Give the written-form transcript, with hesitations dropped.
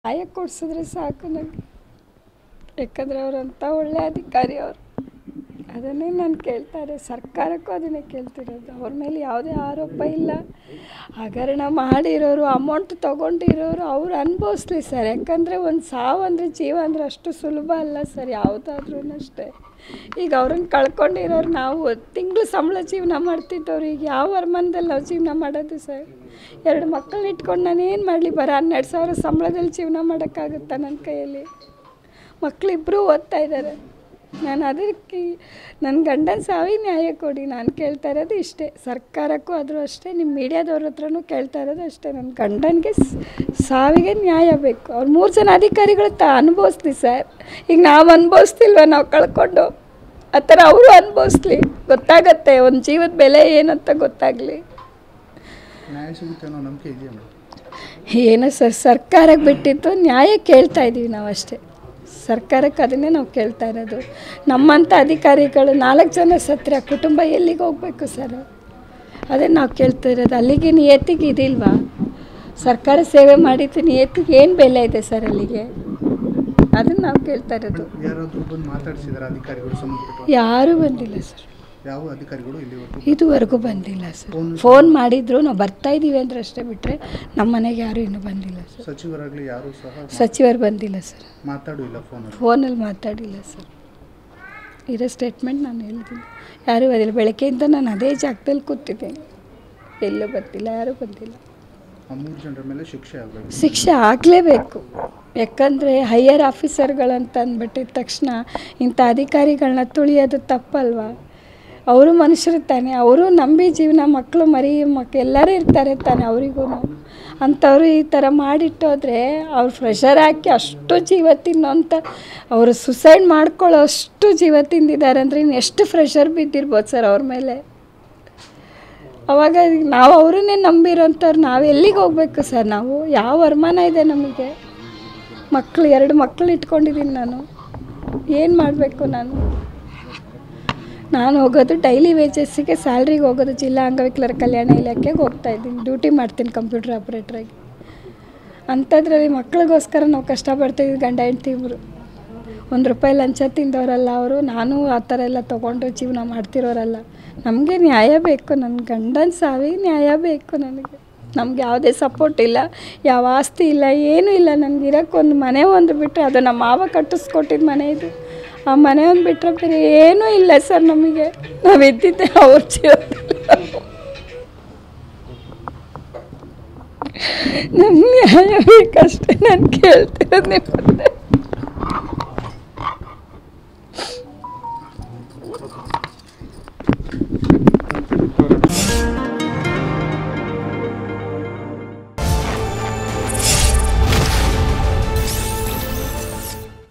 ನ್ಯಾಯ ಕೊಡಿಸಿದ್ರೆ ಸಾಕು ನನಗೆ. ಯಾಕಂದರೆ ಅವರಂಥ ಒಳ್ಳೆಯ ಅಧಿಕಾರಿ ಅವರು. ಅದನ್ನೇ ನಾನು ಕೇಳ್ತಾರೆ, ಸರ್ಕಾರಕ್ಕೂ ಅದನ್ನೇ ಕೇಳ್ತಿರೋದು. ಅವ್ರ ಮೇಲೆ ಯಾವುದೇ ಆರೋಪ ಇಲ್ಲ. ಹಗರಣ ಮಾಡಿರೋರು, ಅಮೌಂಟ್ ತೊಗೊಂಡಿರೋರು ಅವ್ರು ಅನುಭವಿಸ್ಲಿ ಸರ್. ಯಾಕಂದರೆ ಒಂದು ಸಾವು ಅಂದರೆ ಜೀವ ಅಂದರೆ ಅಷ್ಟು ಸುಲಭ ಅಲ್ಲ ಸರ್, ಯಾವುದಾದ್ರೂ ಅಷ್ಟೇ. ಈಗ ಅವ್ರನ್ನ ಕಳ್ಕೊಂಡಿರೋರು ನಾವು ತಿಂಗಳು ಸಂಬಳ ಜೀವನ ಮಾಡ್ತಿದ್ದವ್ರು. ಈಗ ಯಾವ ವರಮಾನದಲ್ಲಿ ನಾವು ಜೀವನ ಮಾಡೋದು ಸರ್? 2 ಮಕ್ಕಳನ್ನ ಇಟ್ಕೊಂಡು ನಾನು ಏನು ಮಾಡಲಿ? ಬರೋ 12,000 ಸಂಬಳದಲ್ಲಿ ಜೀವನ ಮಾಡೋಕ್ಕಾಗುತ್ತಾ ನನ್ನ ಕೈಯಲ್ಲಿ? ಮಕ್ಕಳಿಬ್ಬರೂ ಓದ್ತಾ ಇದ್ದಾರೆ. ನಾನು ಅದಕ್ಕೆ ನನ್ನ ಗಂಡನ ಸಾವಿಗೆ ನ್ಯಾಯ ಕೊಡಿ. ನಾನು ಕೇಳ್ತಾ ಇರೋದು ಇಷ್ಟೇ. ಸರ್ಕಾರಕ್ಕೂ ಆದರೂ ಅಷ್ಟೇ, ನಿಮ್ಮ ಮೀಡಿಯಾದವ್ರ ಹತ್ರನೂ ಕೇಳ್ತಾ ಇರೋದು ಅಷ್ಟೇ. ನನ್ನ ಗಂಡನಿಗೆ ಸಾವಿಗೆ ನ್ಯಾಯ ಬೇಕು. ಅವ್ರು 3 ಜನ ಅಧಿಕಾರಿಗಳು ಅನುಭವಿಸ್ಲಿ ಸರ್. ಈಗ ನಾವು ಅನುಭವಿಸ್ತಿಲ್ವ? ನಾವು ಕಳ್ಕೊಂಡು ಆ ಥರ ಅವರು ಅನುಭವಿಸ್ಲಿ. ಗೊತ್ತಾಗತ್ತೆ ಒಂದು ಜೀವದ ಬೆಲೆ ಏನಂತ ಗೊತ್ತಾಗಲಿ. ಏನು ಸರ್, ಸರ್ಕಾರಕ್ಕೆ ಬಿಟ್ಟಿದ್ದು ನ್ಯಾಯ ಕೇಳ್ತಾ ಇದ್ದೀವಿ ನಾವು ಅಷ್ಟೇ. ಸರ್ಕಾರಕ್ಕೆ ಅದನ್ನೇ ನಾವು ಕೇಳ್ತಾ ಇರೋದು. ನಮ್ಮಂಥ ಅಧಿಕಾರಿಗಳು 4 ಜನ ಸತ್ರ ಕುಟುಂಬ ಎಲ್ಲಿಗೆ ಹೋಗಬೇಕು ಸರ್? ಅದೇ ನಾವು ಕೇಳ್ತಾ ಇರೋದು. ಅಲ್ಲಿಗೆ ನಿಯತ್ತಿಗೆ ಇದಿಲ್ವಾ? ಸರ್ಕಾರ ಸೇವೆ ಮಾಡಿದ್ದು ನಿಯತ್ತಿಗೆ ಏನು ಬೆಲೆ ಇದೆ ಸರ್ ಅಲ್ಲಿಗೆ? ಅದನ್ನು ನಾವು ಕೇಳ್ತಾ ಇರೋದು. ಯಾರೂ ಬಂದಿಲ್ಲ ಸರ್. ಯಾವ ಅಧಿಕಾರಿಗಳು ಇದುವರೆಗೂ ಬಂದಿಲ್ಲ ಸರ್. ಫೋನ್ ಮಾಡಿದ್ರು, ನಾವು ಬರ್ತಾ ಇದ್ದೀವಿ ಅಂದ್ರೆ ಅಷ್ಟೇ, ಬಿಟ್ಟರೆ ನಮ್ಮ ಮನೆಗೆ ಯಾರೂ ಇನ್ನೂ ಬಂದಿಲ್ಲ ಸರ್. ಸಚಿವರಾಗಲಿ ಯಾರು ಸಹ ಸಚಿವರು ಬಂದಿಲ್ಲ ಸರ್. ಮಾತಾಡಿಲ್ಲ, ಫೋನಲ್ಲಿ ಮಾತಾಡಿಲ್ಲ ಸರ್. ಇರೋ ಸ್ಟೇಟ್ಮೆಂಟ್ ನಾನು ಹೇಳ್ತೀನಿ. ಯಾರೂ ಬಂದಿಲ್ಲ. ಬೆಳಗ್ಗೆಯಿಂದ ನಾನು ಅದೇ ಜಾಗದಲ್ಲಿ ಕೂತಿದ್ದೀನಿ, ಎಲ್ಲೂ ಬಂದಿಲ್ಲ, ಯಾರೂ ಬಂದಿಲ್ಲ. 3 ಜನರ ಮೇಲೆ ಶಿಕ್ಷೆ ಆಗಲೇಬೇಕು. ಯಾಕಂದರೆ ಹೈಯರ್ ಆಫೀಸರ್ಗಳಂತ ಅಂದ್ಬಿಟ್ಟಿದ ತಕ್ಷಣ ಇಂಥ ಅಧಿಕಾರಿಗಳನ್ನ ತುಳಿಯೋದು ತಪ್ಪಲ್ವಾ? ಅವರು ಮನುಷ್ಯರು ತಾನೆ, ಅವರು ನಂಬಿ ಜೀವನ, ಮಕ್ಕಳು ಮರಿ ಎಲ್ಲರೂ ಇರ್ತಾರೆ ತಾನೆ ಅವರಿಗೂ. ಅಂಥವ್ರು ಈ ಥರ ಮಾಡಿಟ್ಟೋದ್ರೆ ಅವ್ರು ಪ್ರೆಷರ್ ಹಾಕಿ ಅಷ್ಟು ಜೀವ ತಿನ್ನೋಂಥ, ಅವರು ಸುಸೈಡ್ ಮಾಡ್ಕೊಳ್ಳೋ ಅಷ್ಟು ಜೀವ ತಿಂದಿದ್ದಾರೆ ಅಂದರೆ ಇನ್ನು ಎಷ್ಟು ಪ್ರೆಷರ್ ಬಿದ್ದಿರ್ಬೋದು ಸರ್ ಅವ್ರ ಮೇಲೆ. ಅವಾಗ ನಾವು ಅವರನ್ನೇ ನಂಬಿರೋಂಥವ್ರು ನಾವು ಎಲ್ಲಿಗೆ ಹೋಗ್ಬೇಕು ಸರ್? ನಾವು ಯಾವ ವರಮಾನ ಇದೆ ನಮಗೆ? 2 ಮಕ್ಕಳು ಇಟ್ಕೊಂಡಿದ್ದೀನಿ ನಾನು. ಏನು ಮಾಡಬೇಕು ನಾನು ಹೋಗೋದು ಡೈಲಿ ವೇಜಸ್ಸಿಗೆ, ಸ್ಯಾಲ್ರಿಗೆ ಹೋಗೋದು. ಜಿಲ್ಲಾ ಅಂಗವಿಕಲರ ಕಲ್ಯಾಣ ಇಲಾಖೆಗೆ ಹೋಗ್ತಾಯಿದ್ದೀನಿ, ಡ್ಯೂಟಿ ಮಾಡ್ತೀನಿ ಕಂಪ್ಯೂಟರ್ ಆಪ್ರೇಟ್ರಾಗಿ. ಅಂಥದ್ರಲ್ಲಿ ಮಕ್ಕಳಿಗೋಸ್ಕರ ನಾವು ಕಷ್ಟಪಡ್ತಾಯಿದ್ದೀವಿ. ಗಂಡ ಹೆಂಡ್ತಿ ಇಬ್ಬರು ₹1 ಲಂಚ ತಿಂದವರಲ್ಲ ಅವರು. ನಾನು ಆ ಥರ ಎಲ್ಲ ತೊಗೊಂಡು ಜೀವನ ಮಾಡ್ತಿರೋರಲ್ಲ. ನಮಗೆ ನ್ಯಾಯ ಬೇಕು. ನನ್ನ ಗಂಡನ ಸಾವಿಗೆ ನ್ಯಾಯ ಬೇಕು ನನಗೆ. ನಮ್ಗೆ ಯಾವುದೇ ಸಪೋರ್ಟ್ ಇಲ್ಲ, ಯಾವ ಆಸ್ತಿ ಇಲ್ಲ, ಏನೂ ಇಲ್ಲ. ನನಗಿರೋಕ್ಕೊಂದು ಮನೆ ಒಂದು ಬಿಟ್ಟರೆ ಅದು ನಮ್ಮ ಮಾವ ಕಟ್ಟಿಸ್ಕೊಟ್ಟಿದ್ದು ಮನೆ ಇದು. ಆ ಮನೆ ಒಂದು ಬಿಟ್ಟರೆ ಬೇರೆ ಏನೂ ಇಲ್ಲ ಸರ್ ನಮಗೆ. ನಾವು ಇದ್ದಿದ್ದೆ ಅವ್ರ ಜೀವನದಲ್ಲಿ. ನಮ್ಗೆ ನ್ಯಾಯ ಬೇಕಷ್ಟೇ ನಾನು ಕೇಳ್ತಿರೋದು.